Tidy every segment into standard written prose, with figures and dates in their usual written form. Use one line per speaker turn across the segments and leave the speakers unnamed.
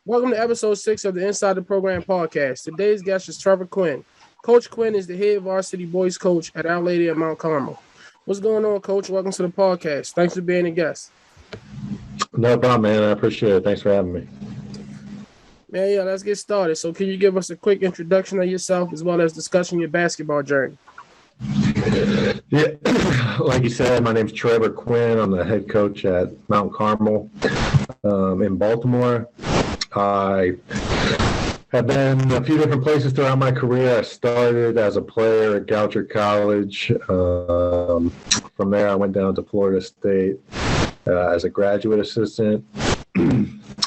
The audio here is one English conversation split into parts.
Welcome to episode 6 of the Inside the Program podcast. Today's guest is Trevor Quinn. Coach Quinn is the head varsity boys coach at Our Lady of Mount Carmel. What's going on, Coach? Welcome to the podcast. Thanks for being a guest.
No problem, man. I appreciate it. Thanks for having me.
Man, yeah, let's get started. So can you give us a quick introduction of yourself as well as discussing your basketball journey?
Yeah, like you said, my name's Trevor Quinn. I'm the head coach at Mount Carmel in Baltimore. I have been a few different places throughout my career. I started as a player at Goucher College. From there, I went down to Florida State as a graduate assistant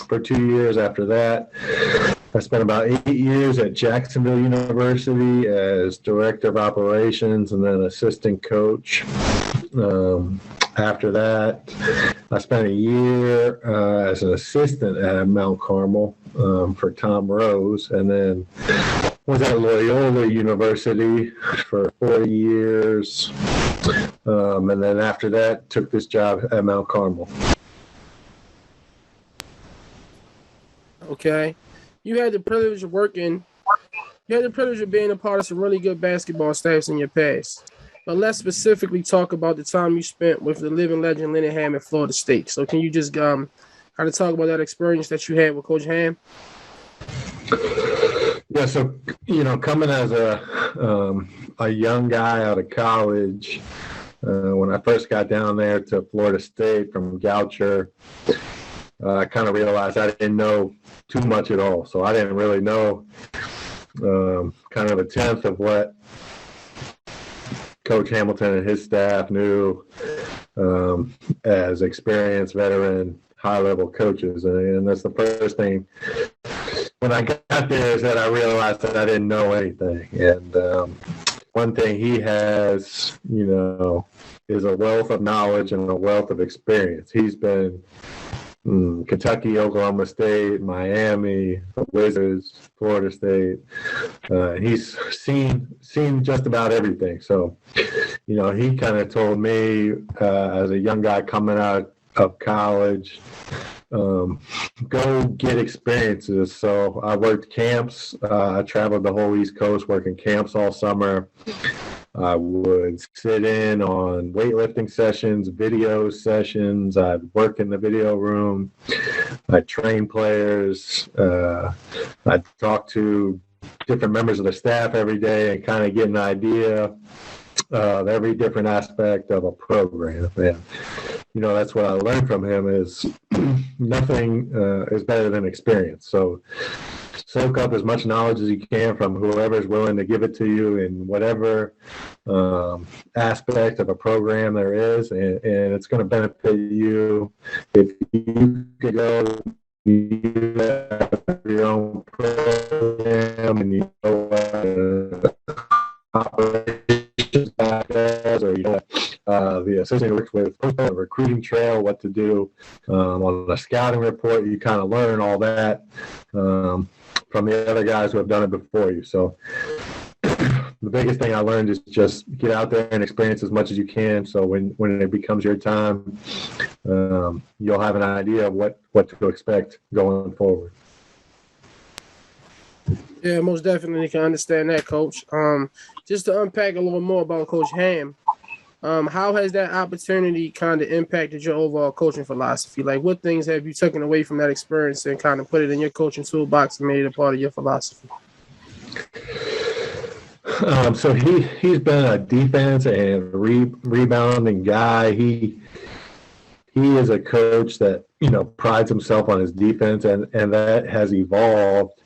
for 2 years. After that, I spent about 8 years at Jacksonville University as director of operations and then assistant coach. After that, I spent a year as an assistant at Mount Carmel for Tom Rose, and then was at Loyola University for 4 years. And then after that, took this job at Mount Carmel.
Okay. You had the privilege of being a part of some really good basketball staffs in your past. But let's specifically talk about the time you spent with the living legend Lenny Ham at Florida State. So can you just kind of talk about that experience that you had with Coach Ham?
Yeah, so, coming as a young guy out of college, when I first got down there to Florida State from Goucher, I kind of realized I didn't know too much at all. So I didn't really know kind of a tenth of what Coach Hamilton and his staff knew as experienced veteran high-level coaches. And that's the first thing when I got there is that I realized that I didn't know anything. And one thing he has, is a wealth of knowledge and a wealth of experience. He's been Kentucky, Oklahoma State, Miami, the Wizards, Florida State. He's seen just about everything. So, he kind of told me as a young guy coming out of college, go get experiences. So I worked camps. I traveled the whole East Coast working camps all summer. I would sit in on weightlifting sessions, video sessions. I'd work in the video room. I'd train players. I'd talk to different members of the staff every day and kind of get an idea of every different aspect of a program. And, that's what I learned from him is nothing is better than experience. So soak up as much knowledge as you can from whoever is willing to give it to you in whatever aspect of a program there is, and it's going to benefit you if you could go you have your own program and you know operations back there, or the assistant works with a recruiting trail, what to do on the scouting report. You kind of learn all that from the other guys who have done it before you. So the biggest thing I learned is just get out there and experience as much as you can. So when it becomes your time, you'll have an idea of what to expect going forward.
Yeah, most definitely can understand that, Coach. Just to unpack a little more about Coach Ham, how has that opportunity kind of impacted your overall coaching philosophy? Like, what things have you taken away from that experience and kind of put it in your coaching toolbox and made it a part of your philosophy?
So he's been a defense and rebounding guy. He is a coach that prides himself on his defense, and that has evolved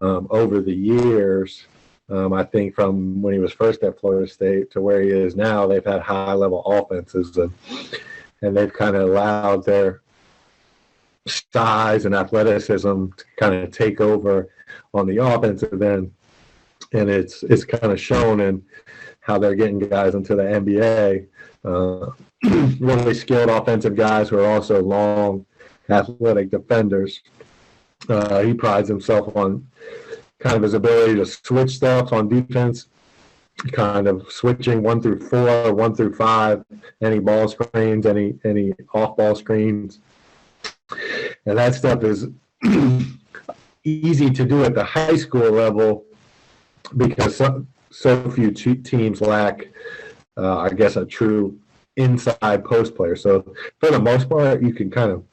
over the years. I think from when he was first at Florida State to where he is now, they've had high-level offenses, and they've kind of allowed their size and athleticism to kind of take over on the offensive end. And it's kind of shown in how they're getting guys into the NBA, really skilled offensive guys who are also long, athletic defenders. He prides himself on kind of his ability to switch stuff on defense, kind of switching 1 through 4, 1 through 5, any ball screens, any off-ball screens. And that stuff is easy to do at the high school level because so few teams lack, I guess, a true inside post player. So for the most part, you can kind of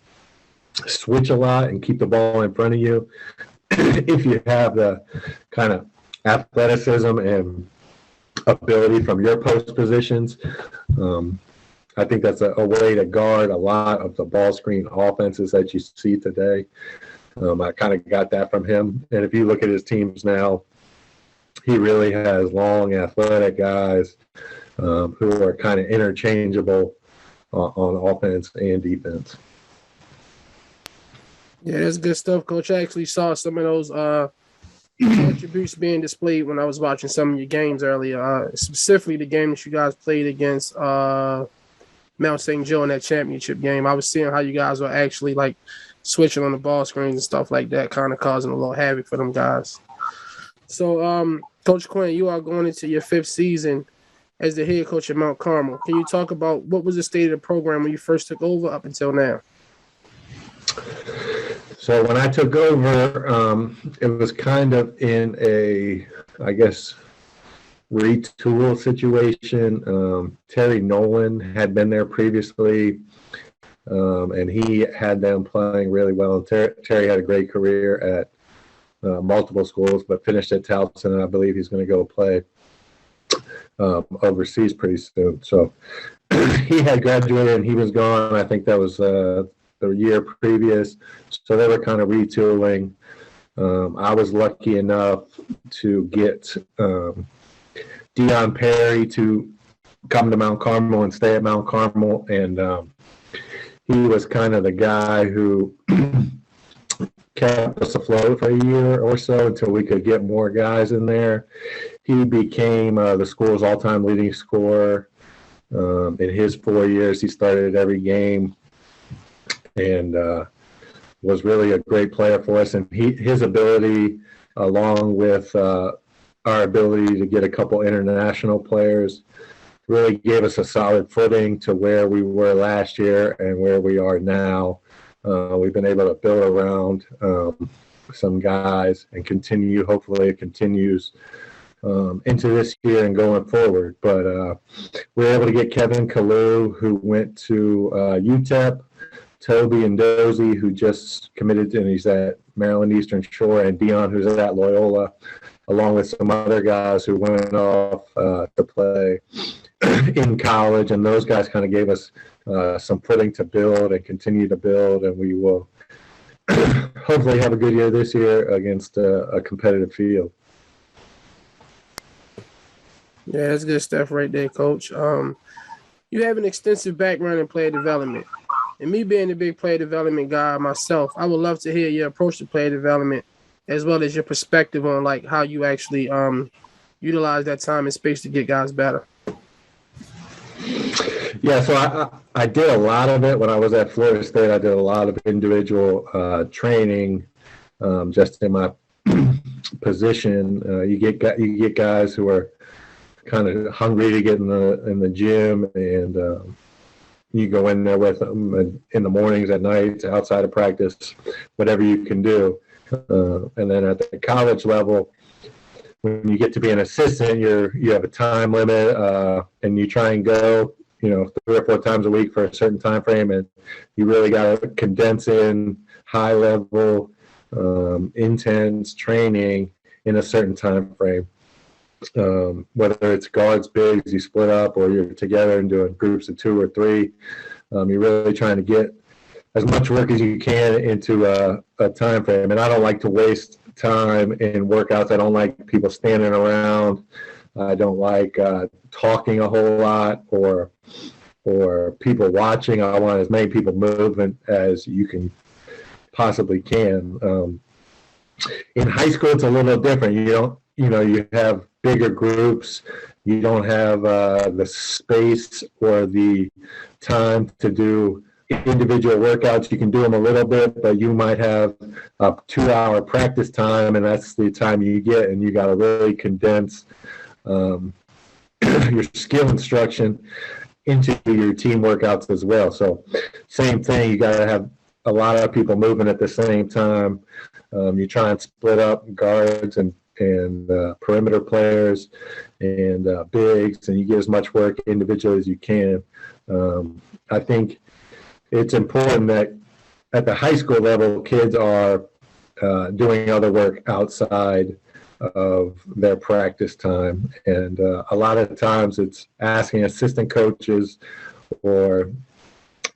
switch a lot and keep the ball in front of you if you have the kind of athleticism and ability from your post positions. I think that's a way to guard a lot of the ball screen offenses that you see today. I kind of got that from him. And if you look at his teams now, he really has long, athletic guys who are kind of interchangeable on offense and defense.
Yeah, that's good stuff, Coach. I actually saw some of those attributes being displayed when I was watching some of your games earlier, specifically the game that you guys played against Mount St. Joe in that championship game. I was seeing how you guys were actually like switching on the ball screens and stuff like that, kind of causing a little havoc for them guys. So, Coach Quinn, you are going into your 5th season as the head coach at Mount Carmel. Can you talk about what was the state of the program when you first took over up until now?
So when I took over, it was kind of in a, I guess, retool situation. Terry Nolan had been there previously, and he had them playing really well. And Terry had a great career at multiple schools, but finished at Towson, and I believe he's going to go play overseas pretty soon. So he had graduated and he was gone. I think that was the year previous. So they were kind of retooling. I was lucky enough to get Dion Perry to come to Mount Carmel and stay at Mount Carmel. And he was kind of the guy who kept us afloat for a year or so until we could get more guys in there. He became the school's all-time leading scorer. In his 4 years, he started every game and was really a great player for us. And his ability, along with our ability to get a couple international players, really gave us a solid footing to where we were last year and where we are now. We've been able to build around some guys and continue. Hopefully it continues into this year and going forward. But we were able to get Kevin Kalu, who went to UTEP, Toby and Dozie, who just committed and he's at Maryland Eastern Shore, and Dion, who's at Loyola, along with some other guys who went off to play in college. And those guys kind of gave us some footing to build and continue to build, and we will hopefully have a good year this year against a competitive field.
Yeah, that's good stuff right there, Coach. You have an extensive background in player development. And me being a big player development guy myself, I would love to hear your approach to player development as well as your perspective on like how you actually utilize that time and space to get guys better.
Yeah, so I did a lot of it when I was at Florida State. I did a lot of individual training just in my position. You get guys who are kind of hungry to get in the gym, and you go in there with them in the mornings, at night, outside of practice, whatever you can do. And then at the college level, when you get to be an assistant, you have a time limit, and you try and go, 3 or 4 times a week for a certain time frame, and you really got to condense in high level, intense training in a certain time frame. Whether it's guards, bigs, you split up, or you're together and doing groups of 2 or 3. You're really trying to get as much work as you can into a time frame. And I don't like to waste time in workouts. I don't like people standing around. I don't like talking a whole lot or people watching. I want as many people moving as you can possibly can. In high school, it's a little different. You have bigger groups. You don't have the space or the time to do individual workouts. You can do them a little bit, but you might have a 2-hour practice time, and that's the time you get, and you got to really condense your skill instruction into your team workouts as well. So same thing, you got to have a lot of people moving at the same time. You try and split up guards and perimeter players and bigs, and you get as much work individually as you can. I think it's important that at the high school level, kids are doing other work outside of their practice time. And a lot of times it's asking assistant coaches or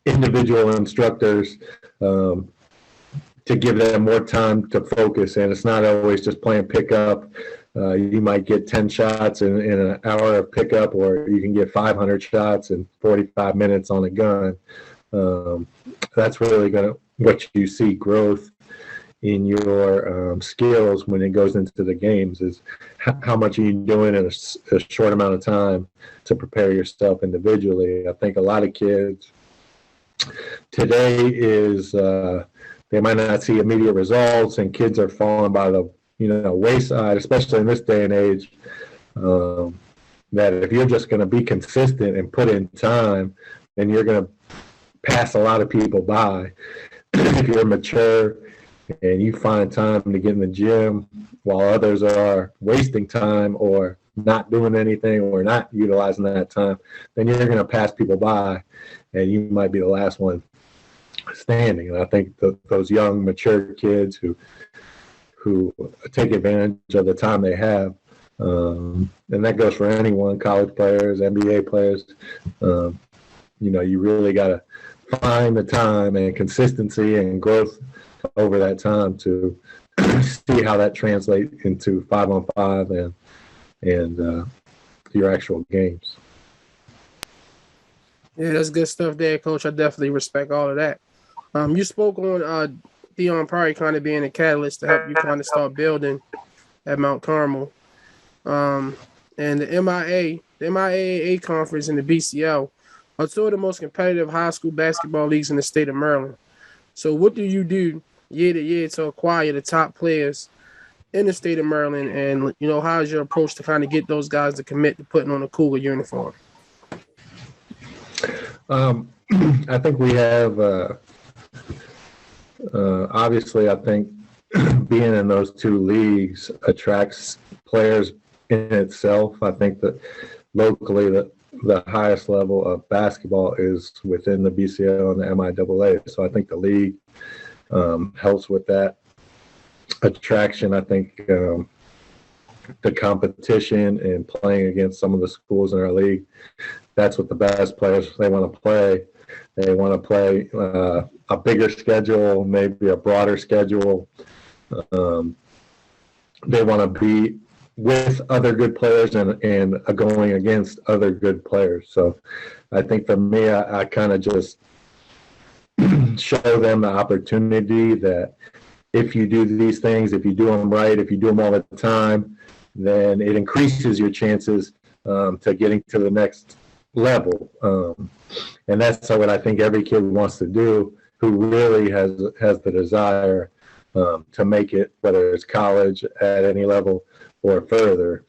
individual instructors to give them more time to focus. And it's not always just playing pickup. You might get 10 shots in an hour of pickup, or you can get 500 shots in 45 minutes on a gun. That's really what you see growth in your skills when it goes into the games, is how much are you doing in a short amount of time to prepare yourself individually. I think a lot of kids today is they might not see immediate results, and kids are falling by the wayside, especially in this day and age, that if you're just going to be consistent and put in time, then you're going to pass a lot of people by. If you're mature and you find time to get in the gym while others are wasting time or not doing anything or not utilizing that time, then you're going to pass people by and you might be the last one standing. And I think those young, mature kids who take advantage of the time they have, and that goes for anyone, college players, NBA players, you really got to find the time and consistency and growth over that time to see how that translates into 5-on-5 and your actual games.
Yeah, that's good stuff there, Coach. I definitely respect all of that. You spoke on Dion Prairie kind of being a catalyst to help you kind of start building at Mount Carmel. And the MIAA conference and the BCL are two of the most competitive high school basketball leagues in the state of Maryland. So what do you do year to year to acquire the top players in the state of Maryland? And, how is your approach to kind of get those guys to commit to putting on a Cougar uniform?
I think we have, obviously, I think being in those two leagues attracts players in itself. I think that locally the highest level of basketball is within the BCL and the MIAA. So I think the league helps with that attraction. I think the competition and playing against some of the schools in our league, that's what the best players, they want to play. They want to play a bigger schedule, maybe a broader schedule. They want to be with other good players and going against other good players. So I think for me, I kind of just show them the opportunity that if you do these things, if you do them right, if you do them all the time, then it increases your chances to getting to the next level. And that's what I think every kid wants to do who really has the desire to make it, whether it's college at any level or further,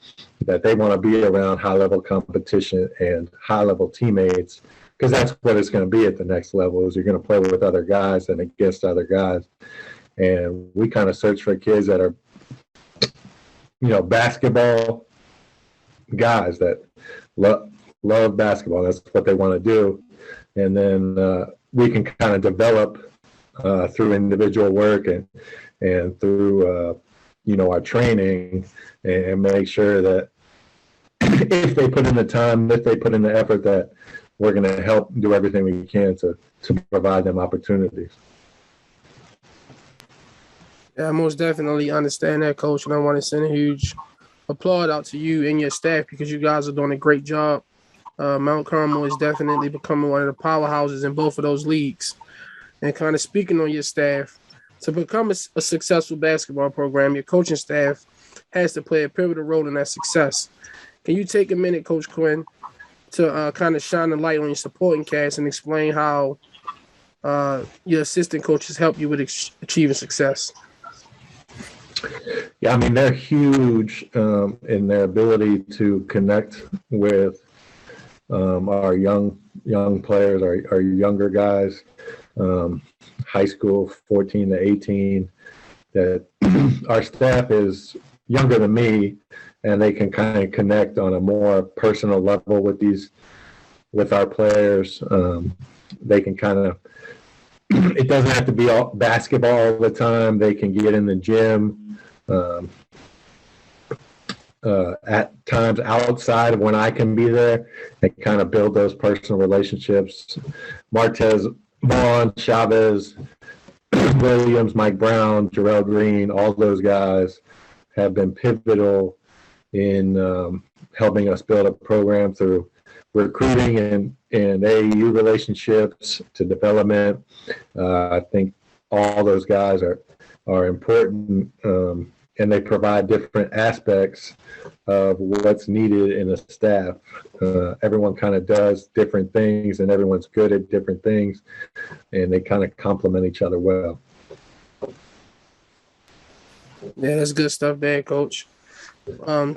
that they want to be around high-level competition and high-level teammates, because that's what it's going to be at the next level, is you're going to play with other guys and against other guys. And we kind of search for kids that are, basketball guys that love basketball. That's what they want to do. And then we can kind of develop through individual work and through, our training, and make sure that if they put in the time, if they put in the effort, that we're going to help do everything we can to provide them opportunities.
Yeah, I most definitely understand that, Coach, and I want to send a huge applaud out to you and your staff, because you guys are doing a great job. Mount Carmel is definitely becoming one of the powerhouses in both of those leagues. And kind of speaking on your staff, to become a successful basketball program, your coaching staff has to play a pivotal role in that success. Can you take a minute, Coach Quinn, to kind of shine the light on your supporting cast and explain how your assistant coaches help you with achieving success?
Yeah, I mean, they're huge in their ability to connect with our young players, our younger guys. high school, 14 to 18, that our staff is younger than me, and they can kind of connect on a more personal level with our players. They can kind of, it doesn't have to be all basketball all the time. They can get in the gym at times outside of when I can be there, and kind of build those personal relationships. Martez, Vaughn, Chavez, Williams, Mike Brown, Jarrell Green, all those guys have been pivotal in helping us build a program through recruiting and AAU relationships to development. I think all those guys are important, and they provide different aspects of what's needed in a staff. Everyone kind of does different things, and everyone's good at different things, and they kind of complement each other well.
Yeah, that's good stuff there, Coach.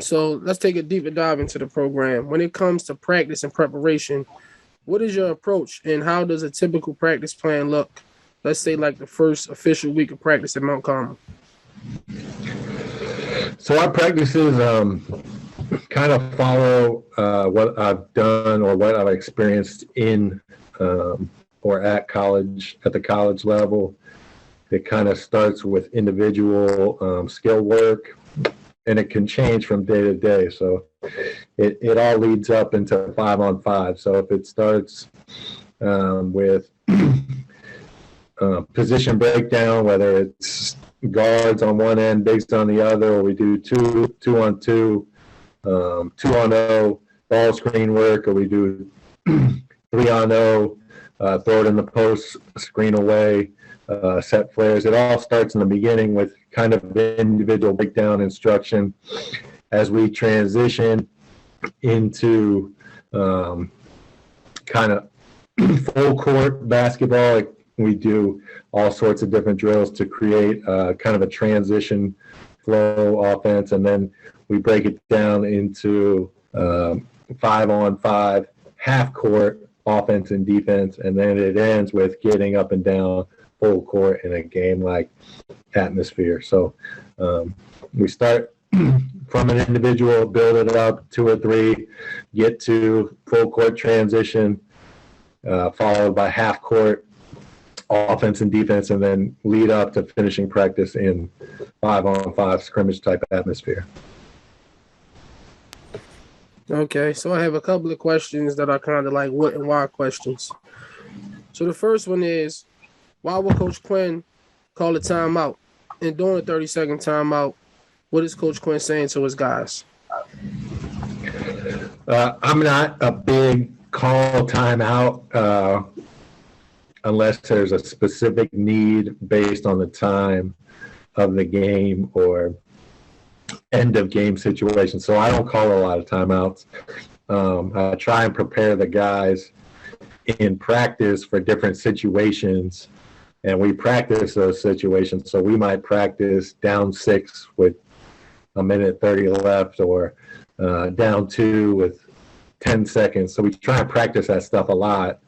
So let's take a deeper dive into the program. When it comes to practice and preparation, what is your approach, and how does a typical practice plan look? Let's say like the first official week of practice at Mount Carmel.
So our practices kind of follow what I've done or what I've experienced in or at college, at the college level. It kind of starts with individual skill work, and it can change from day to day. So it all leads up into 5-on-5. So if it starts with position breakdown, whether it's guards on one end, bigs on the other, or we do 2-on-2, 2-on-0 ball screen work, or we do 3-on-0, throw it in the post, screen away, set flares. It all starts in the beginning with kind of individual breakdown instruction. As we transition into kind of full court basketball, like we do all sorts of different drills to create kind of a transition flow offense, and then we break it down into 5-on-5 half court offense and defense, and then it ends with getting up and down full court in a game-like atmosphere. So we start from an individual, build it up 2 or 3, get to full court transition, followed by half court offense and defense, and then lead up to finishing practice in 5-on-5 scrimmage type atmosphere.
Okay, so I have a couple of questions that are kind of like what and why questions. So the first one is, why would Coach Quinn call a timeout? And during the 30-second timeout, what is Coach Quinn saying to his guys?
I'm not a big call timeout unless there's a specific need based on the time of the game or end of game situation. So I don't call a lot of timeouts. I try and prepare the guys in practice for different situations, and we practice those situations. So we might practice down 6 with 1:30 left, or down 2 with 10 seconds. So we try and practice that stuff a lot.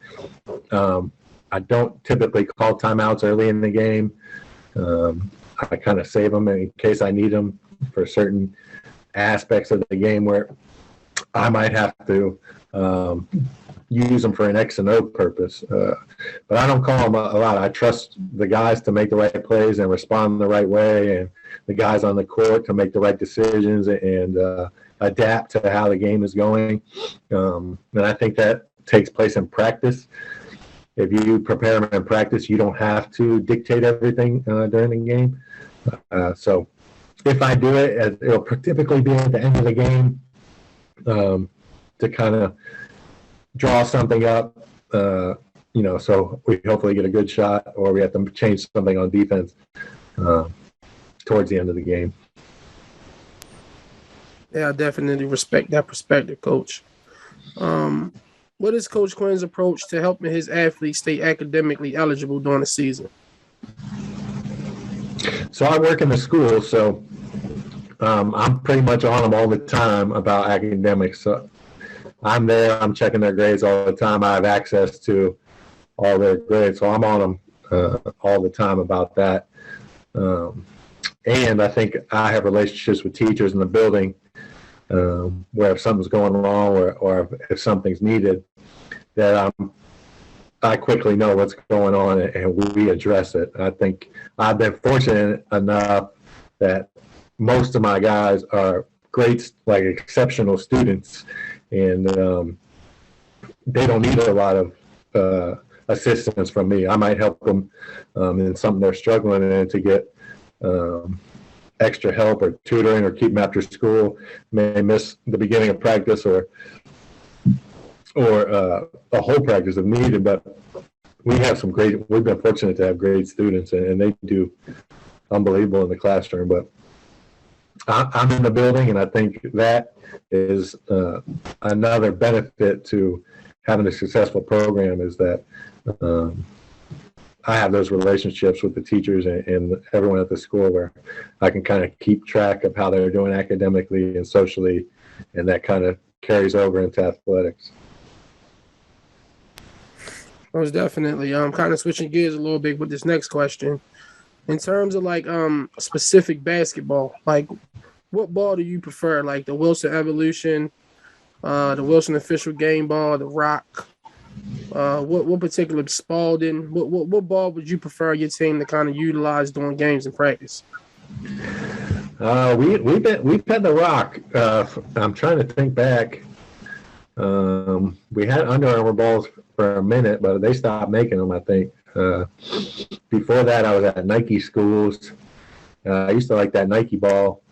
I don't typically call timeouts early in the game. I kind of save them in case I need them for certain aspects of the game where I might have to use them for an X and O purpose. But I don't call them a lot. I trust the guys to make the right plays and respond the right way, and the guys on the court to make the right decisions and adapt to how the game is going. And I think that takes place in practice. If you prepare them in practice, you don't have to dictate everything during the game. So if I do it, it'll typically be at the end of the game to kind of draw something up, so we hopefully get a good shot, or we have to change something on defense towards the end of the game.
Yeah, I definitely respect that perspective, Coach. What is Coach Quinn's approach to helping his athletes stay academically eligible during the season?
So I work in the school, so I'm pretty much on them all the time about academics. So I'm there, I'm checking their grades all the time. I have access to all their grades, so I'm on them all the time about that. And I think I have relationships with teachers in the building where if something's going wrong or if something's needed, that I quickly know what's going on and we address it. I think I've been fortunate enough that most of my guys are great, like exceptional students, and they don't need a lot of assistance from me. I might help them in something they're struggling in to get extra help or tutoring or keep them after school, may miss the beginning of practice or a whole practice if needed. But we've been fortunate to have great students, and they do unbelievable in the classroom. But I'm in the building, and I think that is another benefit to having a successful program is that I have those relationships with the teachers and everyone at the school where I can kind of keep track of how they're doing academically and socially, and that kind of carries over into athletics.
Most definitely. Kind of switching gears a little bit with this next question. In terms of like specific basketball, like what ball do you prefer? Like the Wilson Evolution, the Wilson Official Game Ball, the Rock. What particular Spalding? What ball would you prefer your team to kind of utilize during games and practice?
We've had the Rock. I'm trying to think back. We had Under Armour balls for a minute, but they stopped making them, I think. Before that, I was at Nike schools. I used to like that Nike ball,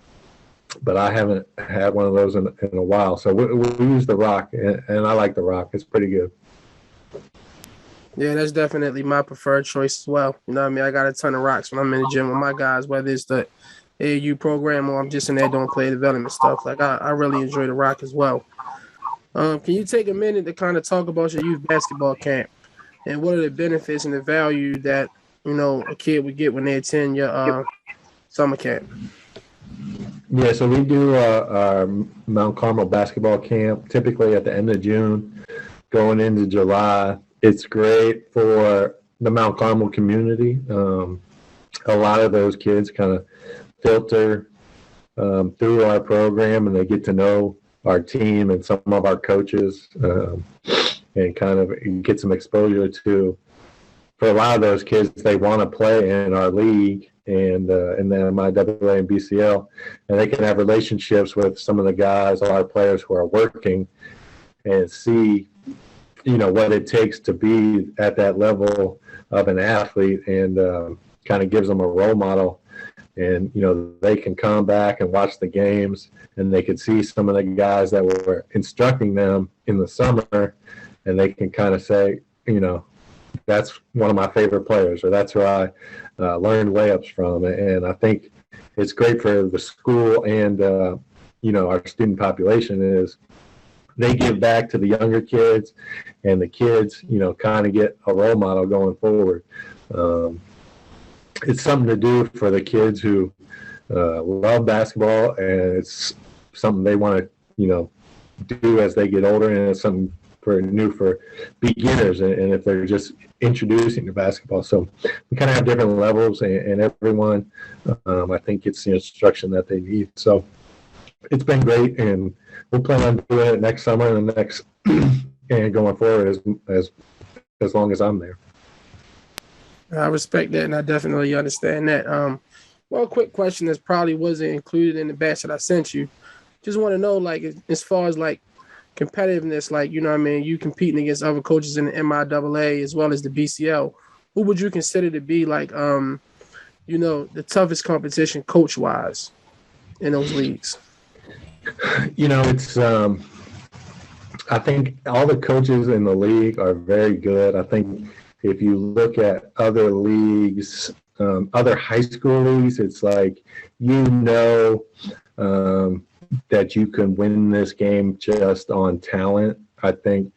but I haven't had one of those in a while. So we use the Rock, and I like the Rock. It's pretty good.
Yeah, that's definitely my preferred choice as well. You know what I mean? I got a ton of Rocks when I'm in the gym with my guys, whether it's the AAU program or I'm just in there doing play development stuff. Like I really enjoy the Rock as well. Can you take a minute to kind of talk about your youth basketball camp and what are the benefits and the value that, you know, a kid would get when they attend your summer camp?
Yeah, so we do our Mount Carmel basketball camp typically at the end of June, going into July. It's great for the Mount Carmel community. A lot of those kids kind of filter through our program, and they get to know our team and some of our coaches, and kind of get some exposure to. For a lot of those kids, they want to play in our league and in the MIAA and BCL, and they can have relationships with some of the guys, our players who are working, and see, you know, what it takes to be at that level of an athlete, and kind of gives them a role model. And, you know, they can come back and watch the games, and they can see some of the guys that were instructing them in the summer, and they can kind of say, you know, that's one of my favorite players, or that's who I learned layups from. And I think it's great for the school and, you know, our student population is they give back to the younger kids, and the kids, you know, kind of get a role model going forward. It's something to do for the kids who love basketball, and it's something they want to, you know, do as they get older, and it's something new for beginners, and if they're just introducing to basketball. So we kind of have different levels, and everyone, I think, gets the instruction that they need. So it's been great, and we'll plan on doing it next summer and next and going forward as long as I'm there.
I respect that, and I definitely understand that. Well, quick question that probably wasn't included in the batch that I sent you. Just want to know, like, as far as like competitiveness, like, you know what I mean, you competing against other coaches in the MIAA as well as the BCL, who would you consider to be like, you know, the toughest competition coach wise in those leagues?
You know, it's I think all the coaches in the league are very good. I think if you look at other leagues, other high school leagues, it's like, you know, that you can win this game just on talent. I think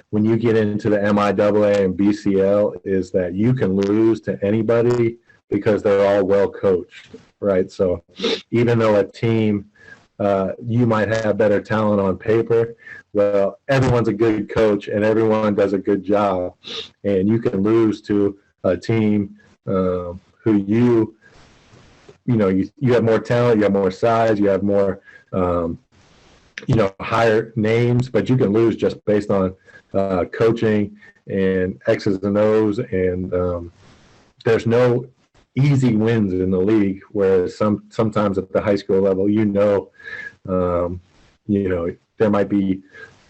when you get into the MIAA and BCL is that you can lose to anybody because they're all well coached, right? So even though a team, you might have better talent on paper, well, everyone's a good coach and everyone does a good job, and you can lose to a team who you have more talent, you have more size, you have more, higher names, but you can lose just based on coaching and X's and O's. And there's no easy wins in the league, whereas sometimes at the high school level, there might be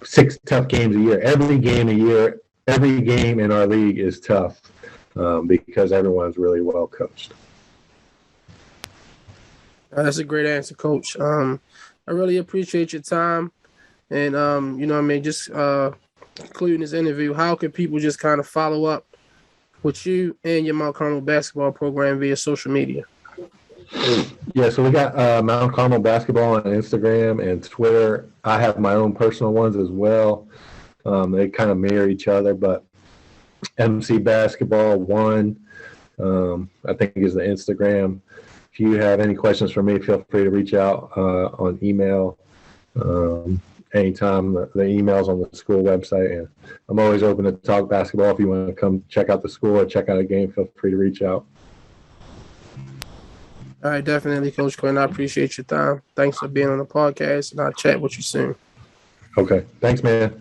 6 tough games a year. Every game in our league is tough because everyone's really well coached.
That's a great answer, Coach. I really appreciate your time. And, just concluding this interview, how can people just kind of follow up with you and your Mount Carmel basketball program via social media?
Yeah, so we got Mount Carmel basketball on Instagram and Twitter. I have my own personal ones as well. They kind of mirror each other, but MC Basketball 1, I think is the Instagram. If you have any questions for me, feel free to reach out on email anytime. The email's on the school website, and I'm always open to talk basketball. If you want to come check out the school or check out a game, feel free to reach out.
All right, definitely, Coach Quinn. I appreciate your time. Thanks for being on the podcast, and I'll chat with you soon.
Okay. Thanks, man.